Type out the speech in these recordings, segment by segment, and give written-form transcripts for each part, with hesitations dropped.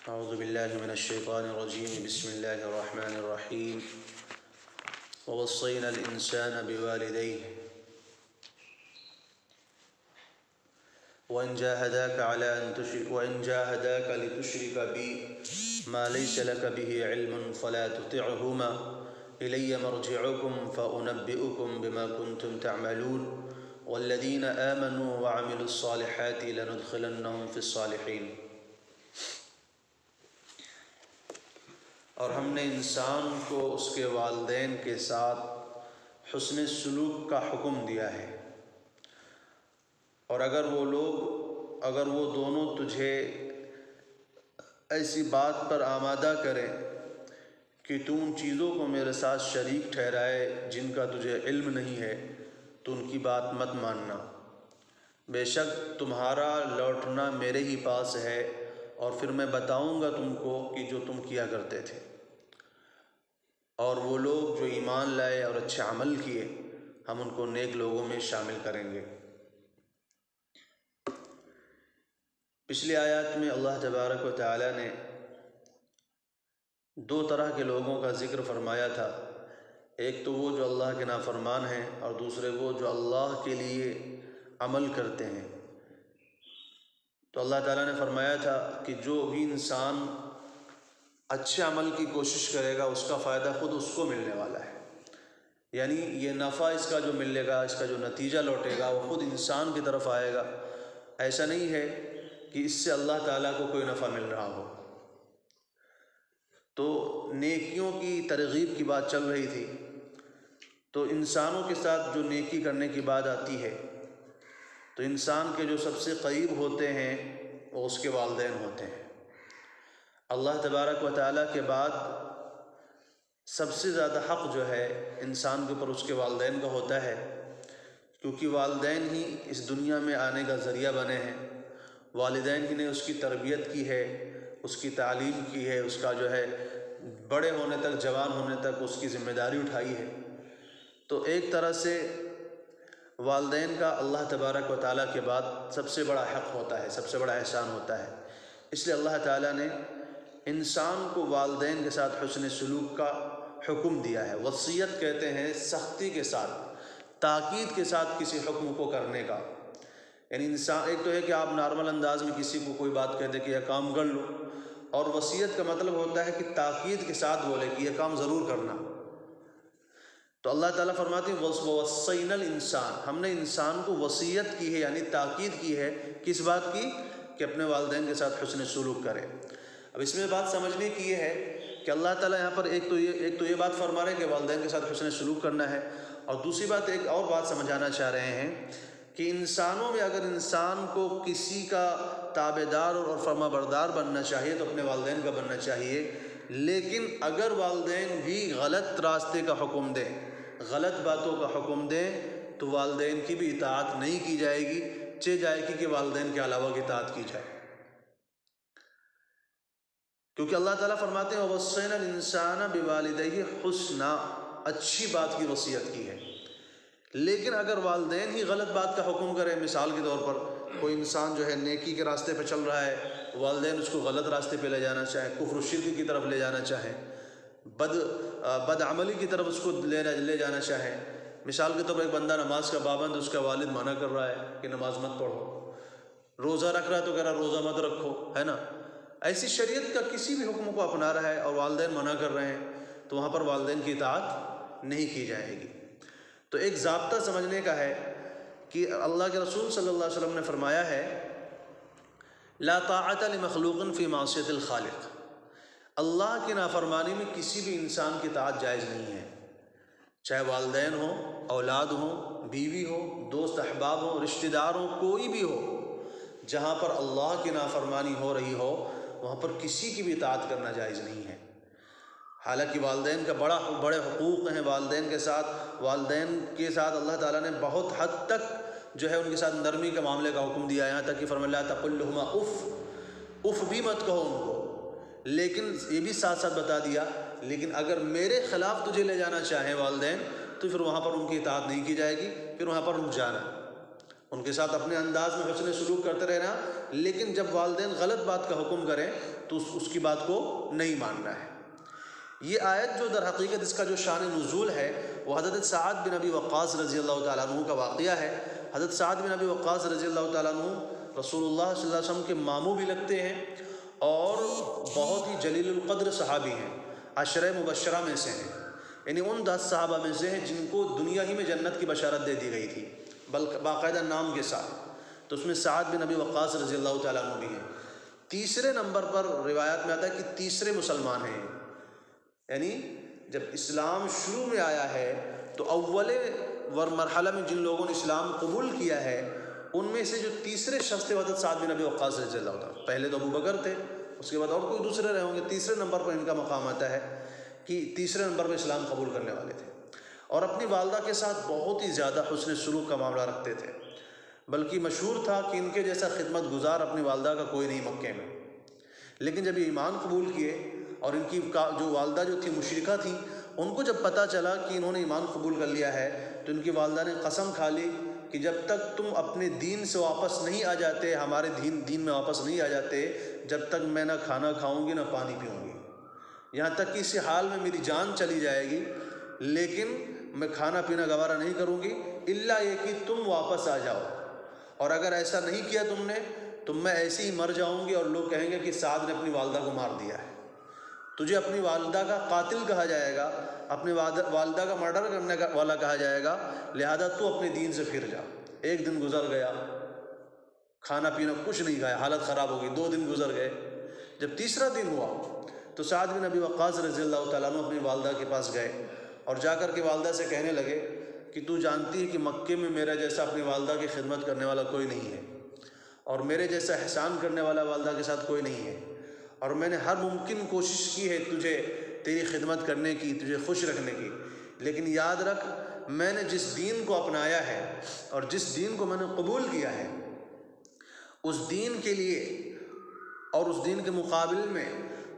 اعوذ باللہ من الشیطان الرجیم بسم اللہ الرحمن الرحیم ووصینا الانسان بوالدیہ وإن جاهداك لتشرك بي ما ليس لك به علم فلا تطعهما إلي مرجعكم فأنبئكم بما كنتم تعملون والذين آمنوا وعملوا الصالحات لندخلنهم في الصالحين۔ اور ہم نے انسان کو اس کے والدین کے ساتھ حسن سلوک کا حکم دیا ہے، اور اگر وہ دونوں تجھے ایسی بات پر آمادہ کریں کہ تو ان چیزوں کو میرے ساتھ شریک ٹھہرائے جن کا تجھے علم نہیں ہے تو ان کی بات مت ماننا، بے شک تمہارا لوٹنا میرے ہی پاس ہے، اور پھر میں بتاؤں گا تم کو کہ جو تم کیا کرتے تھے۔ اور وہ لوگ جو ایمان لائے اور اچھے عمل کیے ہم ان کو نیک لوگوں میں شامل کریں گے۔ پچھلی آیات میں اللہ تبارک و تعالی نے دو طرح کے لوگوں کا ذکر فرمایا تھا، ایک تو وہ جو اللہ کے نافرمان ہیں، اور دوسرے وہ جو اللہ کے لیے عمل کرتے ہیں۔ تو اللہ تعالیٰ نے فرمایا تھا کہ جو بھی انسان اچھے عمل کی کوشش کرے گا اس کا فائدہ خود اس کو ملنے والا ہے، یعنی یہ نفع اس کا جو ملے گا، اس کا جو نتیجہ لوٹے گا وہ خود انسان کی طرف آئے گا۔ ایسا نہیں ہے کہ اس سے اللہ تعالیٰ کو کوئی نفع مل رہا ہو۔ تو نیکیوں کی ترغیب کی بات چل رہی تھی، تو انسانوں کے ساتھ جو نیکی کرنے کی بات آتی ہے تو انسان کے جو سب سے قریب ہوتے ہیں وہ اس کے والدین ہوتے ہیں۔ اللہ تبارک و تعالیٰ کے بعد سب سے زیادہ حق جو ہے انسان کے اوپر اس کے والدین کا ہوتا ہے، کیونکہ والدین ہی اس دنیا میں آنے کا ذریعہ بنے ہیں، والدین ہی نے اس کی تربیت کی ہے، اس کی تعلیم کی ہے، اس کا جو ہے بڑے ہونے تک، جوان ہونے تک اس کی ذمہ داری اٹھائی ہے۔ تو ایک طرح سے والدین کا اللہ تبارک و تعالیٰ کے بعد سب سے بڑا حق ہوتا ہے، سب سے بڑا احسان ہوتا ہے۔ اس لیے اللہ تعالیٰ نے انسان کو والدین کے ساتھ حسن سلوک کا حکم دیا ہے۔ وصیت کہتے ہیں سختی کے ساتھ، تاکید کے ساتھ کسی حکم کو کرنے کا، یعنی انسان ایک تو ہے کہ آپ نارمل انداز میں کسی کو کوئی بات کہہ دیں کہ یہ کام کر لو، اور وصیت کا مطلب ہوتا ہے کہ تاکید کے ساتھ بولے کہ یہ کام ضرور کرنا۔ تو اللہ تعالیٰ فرماتے ہیں وَوَصَّيْنَا الْإِنسَانَ، ہم نے انسان کو وصیت کی ہے، یعنی تاکید کی ہے، کس بات کی؟ کہ اپنے والدین کے ساتھ حسن سلوک کرے۔ اب اس میں بات سمجھنے کی یہ ہے کہ اللہ تعالیٰ یہاں پر ایک تو یہ بات فرما رہے ہیں کہ والدین کے ساتھ حسن سلوک کرنا ہے، اور دوسری بات ایک اور بات سمجھانا چاہ رہے ہیں کہ انسانوں میں اگر انسان کو کسی کا تابع دار اور فرما بردار بننا چاہیے تو اپنے والدین کا بننا چاہیے، لیکن اگر والدین بھی غلط راستے کا حکم دیں، غلط باتوں کا حکم دیں تو والدین کی بھی اطاعت نہیں کی جائے گی، چاہے جائے گی کہ والدین کے علاوہ کی اطاعت کی جائے، کیونکہ اللہ تعالیٰ فرماتے ہیں وَوَصَّيْنَا الْإِنسَانَ بِوَالِدَيْهِ حُسْنًا، اچھی بات کی وصیت کی ہے۔ لیکن اگر والدین ہی غلط بات کا حکم کرے، مثال کے طور پر کوئی انسان جو ہے نیکی کے راستے پہ چل رہا ہے، والدین اس کو غلط راستے پہ لے جانا چاہیں، کفر و شرک کی طرف لے جانا چاہیں، بد عملی کی طرف اس کو لے جانا چاہیں، مثال کے طور پر ایک بندہ نماز کا پابند، اس کا والد منع کر رہا ہے کہ نماز مت پڑھو، روزہ رکھ رہا ہے تو کہہ رہا روزہ مت رکھو، ہے نا، ایسی شریعت کا کسی بھی حکم کو اپنا رہا ہے اور والدین منع کر رہے ہیں تو وہاں پر والدین کی اطاعت نہیں کی جائے گی۔ تو ایک ضابطہ سمجھنے کا ہے کہ اللہ کے رسول صلی اللہ علیہ وسلم نے فرمایا ہے لا طاعت لمخلوق فی معصیت الخالق، اللہ کی نافرمانی میں کسی بھی انسان کی اطاعت جائز نہیں ہے، چاہے والدین ہوں، اولاد ہوں، بیوی ہو، دوست احباب ہوں، رشتہ دار ہوں، کوئی بھی ہو، جہاں پر اللہ کی نافرمانی ہو رہی ہو وہاں پر کسی کی بھی اطاعت کرنا جائز نہیں ہے۔ حالانکہ والدین کا بڑے حقوق ہیں، والدین کے ساتھ اللہ تعالیٰ نے بہت حد تک جو ہے ان کے ساتھ نرمی کے معاملے کا حکم دیا، یہاں تک کہ فرمایا لا تقل لهما اف بھی مت کہو ان کو، لیکن یہ بھی ساتھ ساتھ بتا دیا لیکن اگر میرے خلاف تجھے لے جانا چاہیں والدین تو پھر وہاں پر ان کی اطاعت نہیں کی جائے گی، پھر وہاں پر رک جانا۔ ان کے ساتھ اپنے انداز میں حسن سلوک کرتے رہنا، لیکن جب والدین غلط بات کا حکم کریں تو اس کی بات کو نہیں ماننا ہے۔ یہ آیت جو در حقیقت اس کا جو شان نزول ہے وہ حضرت سعد بن ابی وقاص رضی اللہ تعالیٰ عنہ کا واقعہ ہے۔ حضرت سعد بن ابی وقاص رضی اللہ تعالیٰ عنہ رسول اللہ صلی اللہ علیہ وسلم کے ماموں بھی لگتے ہیں اور بہت ہی جلیل القدر صحابی ہیں، عشرہ مبشرہ میں سے ہیں، یعنی ان 10 صحابہ میں سے ہیں جن کو دنیا ہی میں جنت کی بشارت دے دی گئی تھی، بلکہ باقاعدہ نام کے ساتھ۔ تو اس میں سعد بن ابی وقاص رضی اللہ تعالیٰ عنہ بھی ہیں۔ تیسرے نمبر پر روایات میں آتا ہے کہ تیسرے مسلمان ہیں، یعنی جب اسلام شروع میں آیا ہے تو اول مرحلہ میں جن لوگوں نے اسلام قبول کیا ہے ان میں سے جو تیسرے شخص تھے حضرت سعد بن ابی وقاص رضی اللہ تعالیٰ۔ پہلے تو ابو بکر تھے، اس کے بعد اور کوئی دوسرے رہے ہوں گے، تیسرے نمبر پر ان کا مقام آتا ہے کہ تیسرے نمبر پہ اسلام قبول کرنے والے تھے، اور اپنی والدہ کے ساتھ بہت ہی زیادہ حسن سلوک کا معاملہ رکھتے تھے، بلکہ مشہور تھا کہ ان کے جیسا خدمت گزار اپنی والدہ کا کوئی نہیں مکے میں۔ لیکن جب یہ ایمان قبول کیے اور ان کی جو والدہ جو تھی مشرکہ تھیں، ان کو جب پتہ چلا کہ انہوں نے ایمان قبول کر لیا ہے تو ان کی والدہ نے قسم کھا لی کہ جب تک تم اپنے دین سے واپس نہیں آ جاتے، ہمارے دین میں واپس نہیں آ جاتے، جب تک میں نہ کھانا کھاؤں گی نہ پانی پیوں گی، یہاں تک کہ اسی حال میں میری جان چلی جائے گی، لیکن میں کھانا پینا گوارہ نہیں کروں گی الا یہ کہ تم واپس آ جاؤ، اور اگر ایسا نہیں کیا تم نے تو میں ایسے ہی مر جاؤں گی اور لوگ کہیں گے کہ سعد نے اپنی والدہ کو مار دیا ہے، تجھے اپنی والدہ کا قاتل کہا جائے گا، اپنی والدہ کا مرڈر کرنے والا کہا جائے گا، لہذا تو اپنے دین سے پھر جا۔ ایک دن گزر گیا، کھانا پینا کچھ نہیں کھایا، حالت خراب ہو گئی، 2 دن گزر گئے، جب تیسرا دن ہوا تو سعد بن ابی وقاص رضی اللہ تعالیٰ عنہ اپنی والدہ کے پاس گئے اور جا کر کے والدہ سے کہنے لگے کہ تو جانتی ہے کہ مکے میں میرا جیسا اپنی والدہ کی خدمت کرنے والا کوئی نہیں ہے، اور میرے جیسا احسان کرنے والا والدہ کے ساتھ کوئی نہیں ہے، اور میں نے ہر ممکن کوشش کی ہے تجھے تیری خدمت کرنے کی، تجھے خوش رکھنے کی، لیکن یاد رکھ میں نے جس دین کو اپنایا ہے اور جس دین کو میں نے قبول کیا ہے، اس دین کے لیے اور اس دین کے مقابل میں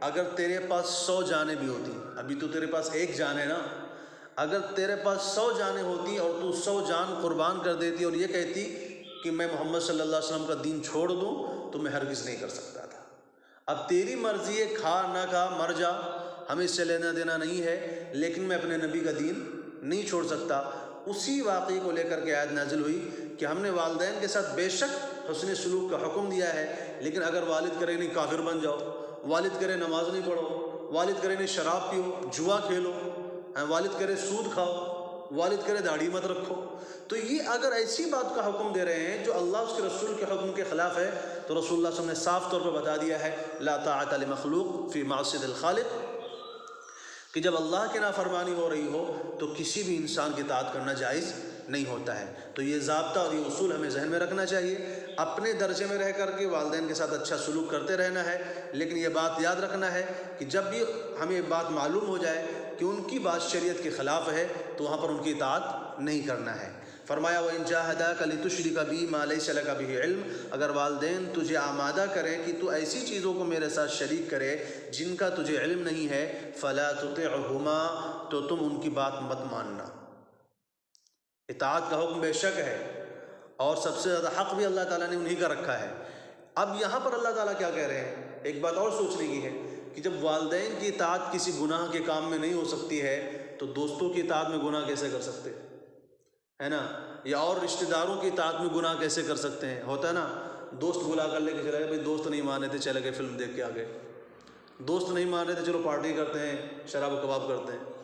اگر تیرے پاس 100 جانیں بھی ہوتی، ابھی تو تیرے پاس 1 جان ہے نا، اگر تیرے پاس 100 جانیں ہوتی اور تو 100 جان قربان کر دیتی اور یہ کہتی کہ میں محمد صلی اللہ علیہ وسلم کا دین چھوڑ دوں تو میں ہرگز نہیں کر سکتا تھا۔ اب تیری مرضی ہے، کھا نہ کھا مر جا، ہمیں اس سے لینا دینا نہیں ہے، لیکن میں اپنے نبی کا دین نہیں چھوڑ سکتا۔ اسی واقعے کو لے کر کے آیت نازل ہوئی کہ ہم نے والدین کے ساتھ بے شک حسن سلوک کا حکم دیا ہے، لیکن اگر والد کرے نہیں کافر بن جاؤ، والد کرے نماز نہیں پڑھو، والد کرے نہیں شراب پیو، جوا کھیلو، والد کرے سود کھاؤ، والد کرے داڑھی مت رکھو، تو یہ اگر ایسی بات کا حکم دے رہے ہیں جو اللہ اس کے رسول کے حکم کے خلاف ہے تو رسول اللہ صلی اللہ علیہ وسلم نے صاف طور پر بتا دیا ہے لا طاعۃ لمخلوق فی معصیۃ الخالق، کہ جب اللہ کی نافرمانی ہو رہی ہو تو کسی بھی انسان کی اطاعت کرنا جائز نہیں ہوتا ہے۔ تو یہ ضابطہ اور یہ اصول ہمیں ذہن میں رکھنا چاہیے، اپنے درجے میں رہ کر کے والدین کے ساتھ اچھا سلوک کرتے رہنا ہے، لیکن یہ بات یاد رکھنا ہے کہ جب بھی ہمیں بات معلوم ہو جائے کہ ان کی بات شریعت کے خلاف ہے تو وہاں پر ان کی اطاعت نہیں کرنا ہے۔ فرمایا وَإِن جَاهَدَاكَ لِتُشْرِكَ بِي مَا لَيْسَ لَكَ بِهِ عِلْمٌ، اگر والدین تجھے آمادہ کریں کہ تو ایسی چیزوں کو میرے ساتھ شریک کرے جن کا تجھے علم نہیں ہے، فَلَا تُطِعْهُمَا، تو تم ان کی بات مت ماننا۔ اطاعت کا حکم بے شک ہے اور سب سے زیادہ حق بھی اللہ تعالیٰ نے انہی کا رکھا ہے۔ اب یہاں پر اللہ تعالیٰ کیا کہہ رہے ہیں، ایک بات اور سوچنے کی ہے کہ جب والدین کی اطاعت کسی گناہ کے کام میں نہیں ہو سکتی ہے تو دوستوں کی اطاعت میں گناہ کیسے کر سکتے ہے نا، یا اور رشتہ داروں کی اطاعت میں گناہ کیسے کر سکتے ہیں، ہوتا ہے نا، دوست بلا کر لے کے چلے گئے، بھائی دوست نہیں مان رہے تھے چلے گئے فلم دیکھ کے آ گئے، دوست نہیں مان رہے تھے چلو پارٹی کرتے ہیں، شراب و کباب کرتے ہیں۔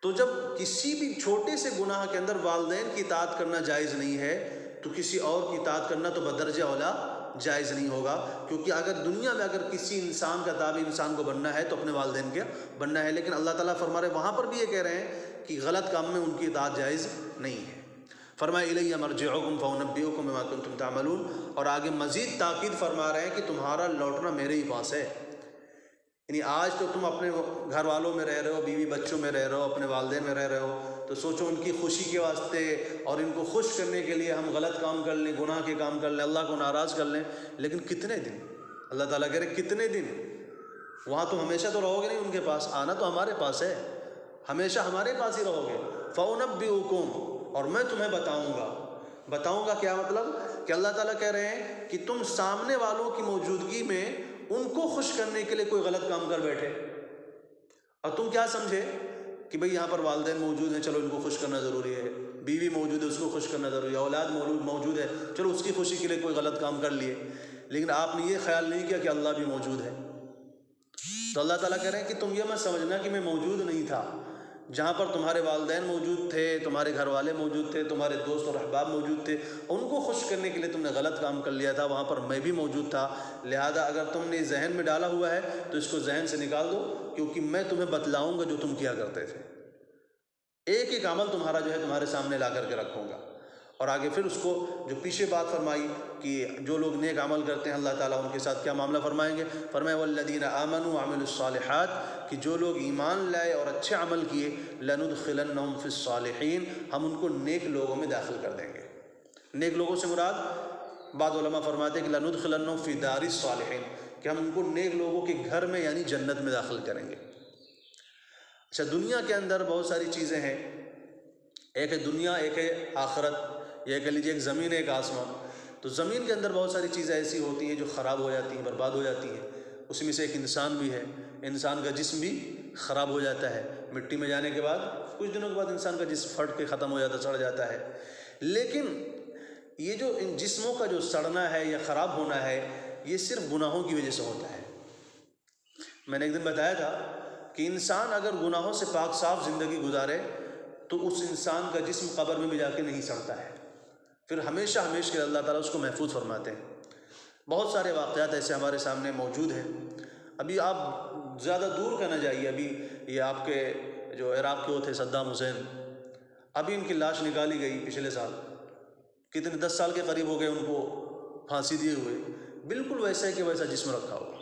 تو جب کسی بھی چھوٹے سے گناہ کے اندر والدین کی اطاعت کرنا جائز نہیں ہے تو کسی اور کی اطاعت کرنا تو بدرجہ اولا جائز نہیں ہوگا، کیونکہ اگر دنیا میں اگر کسی انسان کا تابع انسان کو بننا ہے تو اپنے والدین کے بننا ہے، لیکن اللہ تعالیٰ فرما رہے وہاں پر بھی یہ کہہ رہے ہیں کہ غلط کام میں ان کی اطاعت جائز نہیں ہے۔ فرمایا الیہ مرجعکم فانبئکم بما کنتم تعملون، اور آگے مزید تاکید فرما رہے ہیں کہ تمہارا لوٹنا میرے ہی پاس ہے، یعنی آج تو تم اپنے گھر والوں میں رہ رہے ہو، بیوی بچوں میں رہ رہے ہو، اپنے والدین میں رہ رہے ہو، تو سوچو ان کی خوشی کے واسطے اور ان کو خوش کرنے کے لیے ہم غلط کام کر لیں، گناہ کے کام کر لیں، اللہ کو ناراض کر لیں، لیکن کتنے دن؟ اللہ تعالیٰ کہہ رہے کتنے دن؟ وہاں تو ہمیشہ تو رہو گے نہیں، ان کے پاس آنا تو ہمارے پاس ہے، ہمیشہ ہمارے پاس ہی رہو گے۔ فَأُنَبِّئُكُمْ، اور میں تمہیں بتاؤں گا، بتاؤں گا کیا مطلب؟ کہ اللہ تعالیٰ کہہ رہے ہیں کہ تم سامنے والوں کی موجودگی میں ان کو خوش کرنے کے لیے کوئی غلط کام کر بیٹھے، اور تم کیا سمجھے کہ بھئی یہاں پر والدین موجود ہیں، چلو ان کو خوش کرنا ضروری ہے، بیوی موجود ہے اس کو خوش کرنا ضروری ہے، اولاد موجود ہے، چلو اس کی خوشی کے لیے کوئی غلط کام کر لیے، لیکن آپ نے یہ خیال نہیں کیا کہ اللہ بھی موجود ہے۔ تو اللہ تعالیٰ کہہ رہے ہیں کہ تم یہ مت سمجھنا کہ میں موجود نہیں تھا، جہاں پر تمہارے والدین موجود تھے، تمہارے گھر والے موجود تھے، تمہارے دوست اور احباب موجود تھے، ان کو خوش کرنے کے لیے تم نے غلط کام کر لیا تھا، وہاں پر میں بھی موجود تھا، لہذا اگر تم نے ذہن میں ڈالا ہوا ہے تو اس کو ذہن سے نکال دو، کیونکہ میں تمہیں بتلاؤں گا جو تم کیا کرتے تھے، ایک ایک عمل تمہارا جو ہے تمہارے سامنے لا کر کے رکھوں گا۔ اور آگے پھر اس کو جو پیچھے بات فرمائی کہ جو لوگ نیک عمل کرتے ہیں اللہ تعالیٰ ان کے ساتھ کیا معاملہ فرمائیں گے، فرمایا والذین آمنوا وعملوا الصالحات، کہ جو لوگ ایمان لائے اور اچھے عمل کیے، لندخلنہم فی الصالحین، ہم ان کو نیک لوگوں میں داخل کر دیں گے۔ نیک لوگوں سے مراد بعض علماء فرماتے ہیں کہ لندخلنہم فی دار الصالحین، کہ ہم ان کو نیک لوگوں کے گھر میں یعنی جنت میں داخل کریں گے۔ اچھا، دنیا کے اندر بہت ساری چیزیں ہیں، ایک ہے دنیا، ایک ہے آخرت، یہ کہہ لیجیے ایک زمین ہے ایک آسمان۔ تو زمین کے اندر بہت ساری چیزیں ایسی ہوتی ہیں جو خراب ہو جاتی ہیں، برباد ہو جاتی ہیں، اس میں سے ایک انسان بھی ہے، انسان کا جسم بھی خراب ہو جاتا ہے، مٹی میں جانے کے بعد کچھ دنوں کے بعد انسان کا جسم پھٹ کے ختم ہو جاتا ہے، سڑ جاتا ہے۔ لیکن یہ جو ان جسموں کا جو سڑنا ہے یا خراب ہونا ہے، یہ صرف گناہوں کی وجہ سے ہوتا ہے۔ میں نے ایک دن بتایا تھا کہ انسان اگر گناہوں سے پاک صاف زندگی گزارے تو اس انسان کا جسم قبر میں بھی جا کے نہیں سڑتا ہے، پھر ہمیشہ کے اللہ تعالیٰ اس کو محفوظ فرماتے ہیں۔ بہت سارے واقعات ایسے ہمارے سامنے موجود ہیں۔ ابھی آپ زیادہ دور کا نہ جائیے، ابھی یہ آپ کے جو عراق کے وہ تھے صدام حسین، ابھی ان کی لاش نکالی گئی پچھلے سال، کتنے 10 سال کے قریب ہو گئے ان کو پھانسی دیے ہوئے، بالکل ویسے کہ ویسا جسم رکھا ہوا۔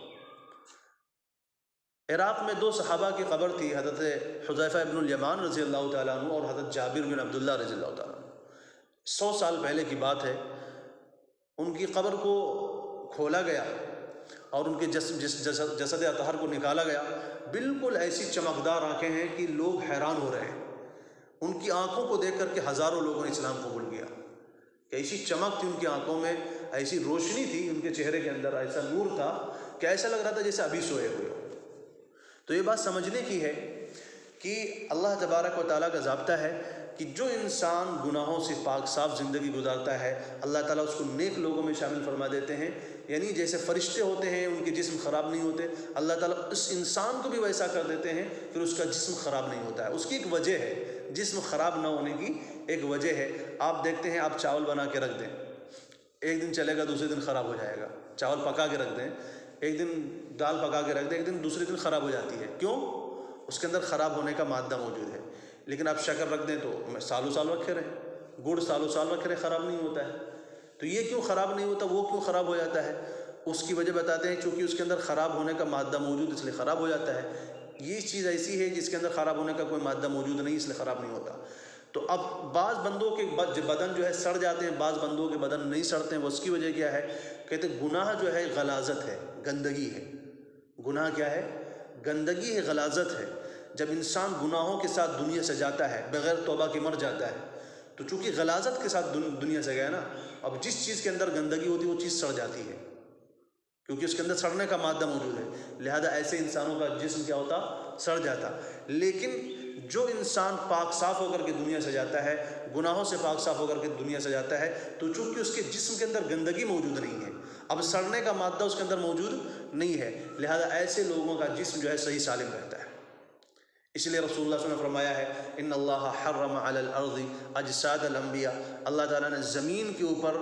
عراق میں 2 صحابہ کی قبر تھی، حضرت حذیفہ ابن الیمان رضی اللہ تعالیٰ عنہ اور حضرت جابر بن عبداللہ رضی اللہ تعالیٰ عنہ۔ 100 سال پہلے کی بات ہے، ان کی قبر کو کھولا گیا اور ان کے جسد اطہر کو نکالا گیا، بالکل ایسی چمکدار آنکھیں ہیں کہ لوگ حیران ہو رہے ہیں۔ ان کی آنکھوں کو دیکھ کر کے ہزاروں لوگوں نے اسلام قبول کیا، کہ ایسی چمک تھی ان کی آنکھوں میں، ایسی روشنی تھی ان کے چہرے کے اندر، ایسا نور تھا کہ ایسا لگ رہا تھا جیسے ابھی سوئے ہوئے ہو۔ تو یہ بات سمجھنے کی ہے کہ اللہ تبارک و تعالیٰ کا ضابطہ ہے کہ جو انسان گناہوں سے پاک صاف زندگی گزارتا ہے، اللہ تعالیٰ اس کو نیک لوگوں میں شامل فرما دیتے ہیں۔ یعنی جیسے فرشتے ہوتے ہیں ان کے جسم خراب نہیں ہوتے، اللہ تعالیٰ اس انسان کو بھی ویسا کر دیتے ہیں، پھر اس کا جسم خراب نہیں ہوتا ہے۔ اس کی ایک وجہ ہے، جسم خراب نہ ہونے کی ایک وجہ ہے۔ آپ دیکھتے ہیں، آپ چاول بنا کے رکھ دیں، ایک دن چلے گا، دوسرے دن خراب ہو جائے گا۔ چاول پکا کے رکھ دیں، ایک دن دال پکا کے رکھ دیں، ایک دن دوسرے دن خراب ہو جاتی ہے۔ کیوں؟ اس کے اندر خراب ہونے کا مادہ موجود ہے۔ لیکن آپ شکر رکھ دیں تو سالوں سال رکھے رہیں، گڑ سالوں سال رکھے رہیں، خراب نہیں ہوتا ہے۔ تو یہ کیوں خراب نہیں ہوتا، وہ کیوں خراب ہو جاتا ہے؟ اس کی وجہ بتاتے ہیں، چونکہ اس کے اندر خراب ہونے کا مادہ موجود، اس لیے خراب ہو جاتا ہے۔ یہ چیز ایسی ہے جس کے اندر خراب ہونے کا کوئی مادہ موجود نہیں، اس لیے خراب نہیں ہوتا۔ تو اب بعض بندوں کے بدن جو ہے سڑ جاتے ہیں، بعض بندوں کے بدن نہیں سڑتے ہیں۔ اس کی وجہ کیا ہے؟ کہتے ہیں گناہ جو ہے غلاظت ہے، گندگی ہے۔ گناہ کیا ہے؟ گندگی ہے، غلاظت ہے۔ جب انسان گناہوں کے ساتھ دنیا سے جاتا ہے، بغیر توبہ کے مر جاتا ہے، تو چونکہ غلاظت کے ساتھ دنیا سے گیا نا، اب جس چیز کے اندر گندگی ہوتی ہے وہ چیز سڑ جاتی ہے، کیونکہ اس کے اندر سڑنے کا مادہ موجود ہے، لہذا ایسے انسانوں کا جسم کیا ہوتا؟ سڑ جاتا۔ لیکن جو انسان پاک صاف ہو کر کے دنیا سے جاتا ہے، گناہوں سے پاک صاف ہو کر کے دنیا سے جاتا ہے، تو چونکہ اس کے جسم کے اندر گندگی موجود نہیں ہے، اب سڑنے کا مادہ اس کے اندر موجود نہیں ہے، لہذا ایسے لوگوں کا جسم جو ہے صحیح سالم رہتا ہے۔ اس لیے رسول اللہ صلی اللہ علیہ وسلم نے فرمایا ہے، ان اللہ حرم علی الارض اجساد الانبیاء، اللہ تعالیٰ نے زمین کے اوپر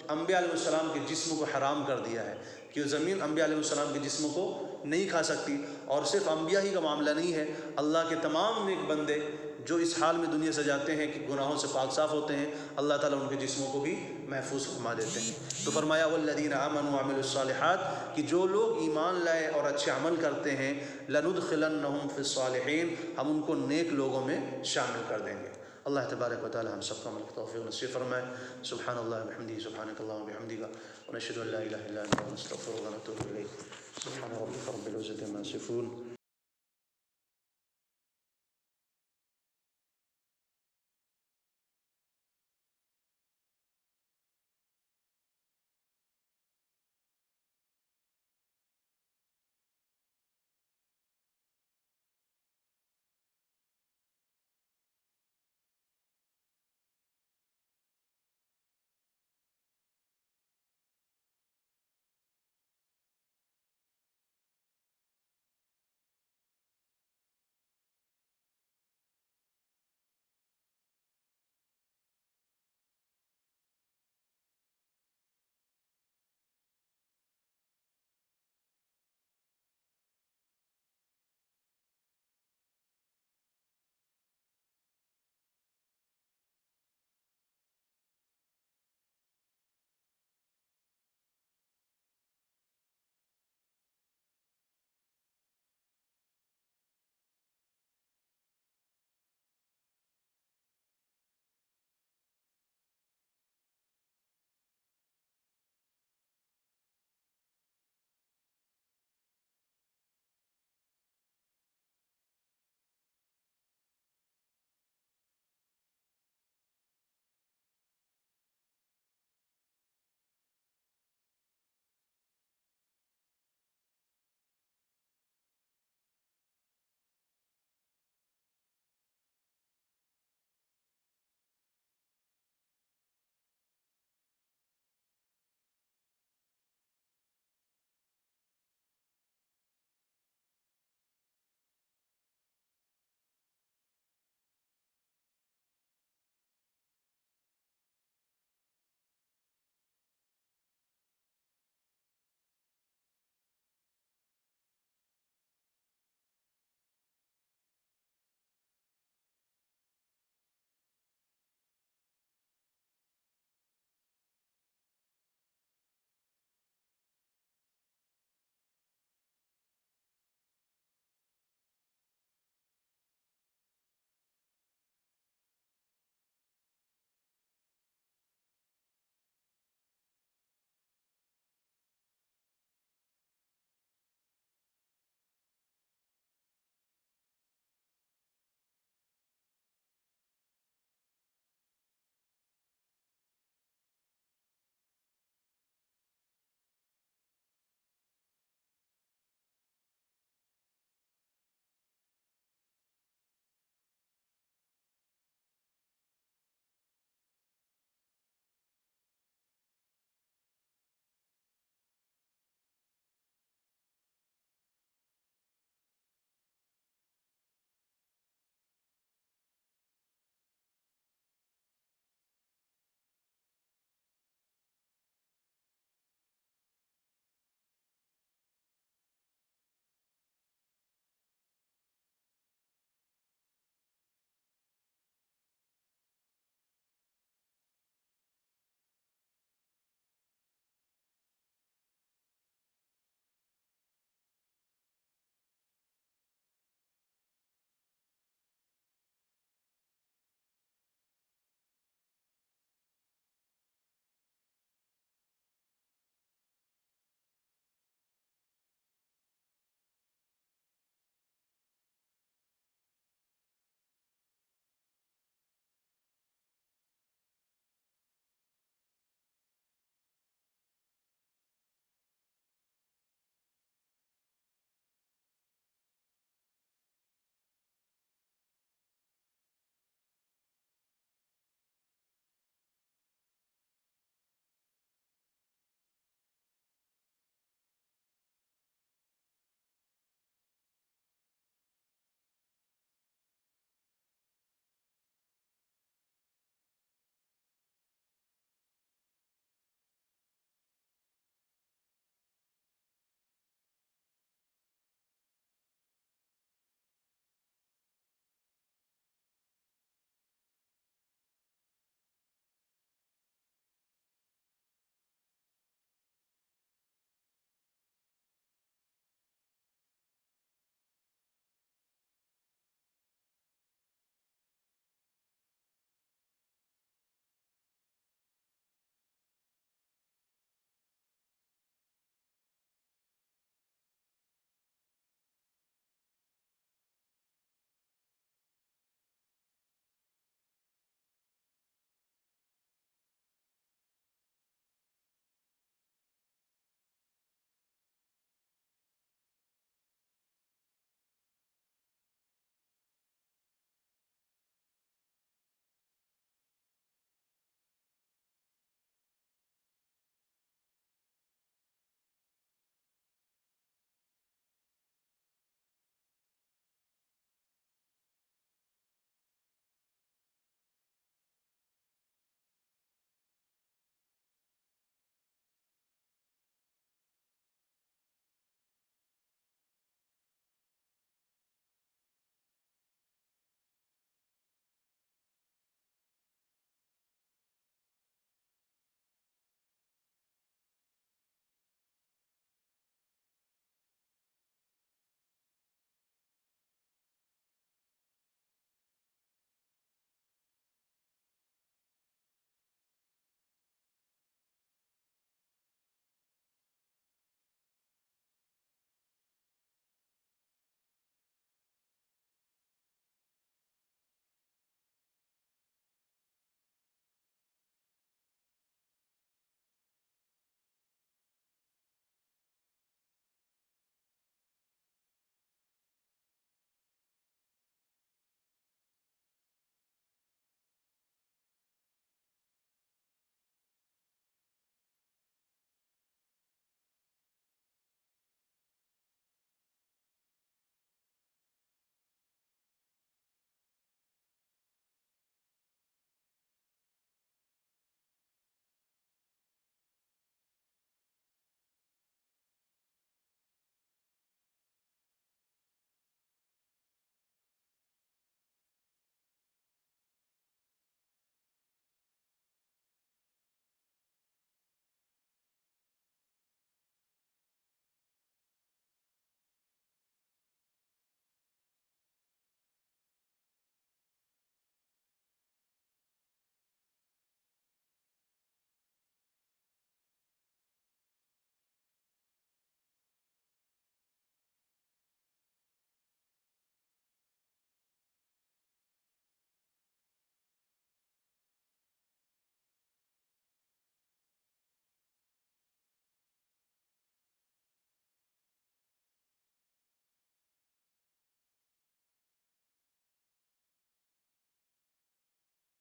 انبیاء علیہ السلام کے جسم کو حرام کر دیا ہے، کہ زمین انبیاء علیہ السلام کے جسم کو نہیں کھا سکتی۔ اور صرف انبیاء ہی کا معاملہ نہیں ہے، اللہ کے تمام نیک بندے جو اس حال میں دنیا سے جاتے ہیں کہ گناہوں سے پاک صاف ہوتے ہیں، اللہ تعالیٰ ان کے جسموں کو بھی محفوظ فرما دیتے ہیں۔ تو فرمایا والذین آمنوا وعملوا الصالحات، کہ جو لوگ ایمان لائے اور اچھے عمل کرتے ہیں، لندخلنہم فی الصالحین، ہم ان کو نیک لوگوں میں شامل کر دیں گے۔ اللہ تبارک و تعالی ہم سب کو عمل کی توفیق نصیب فرمائے۔ سبحان اللہ وبحمدہ، سبحانک اللہم وبحمدک، ونشہد ان لا الہ الا انت، ونستغفرک ونتوب الیک۔ سبحان ربک رب العزۃ عما یصفون۔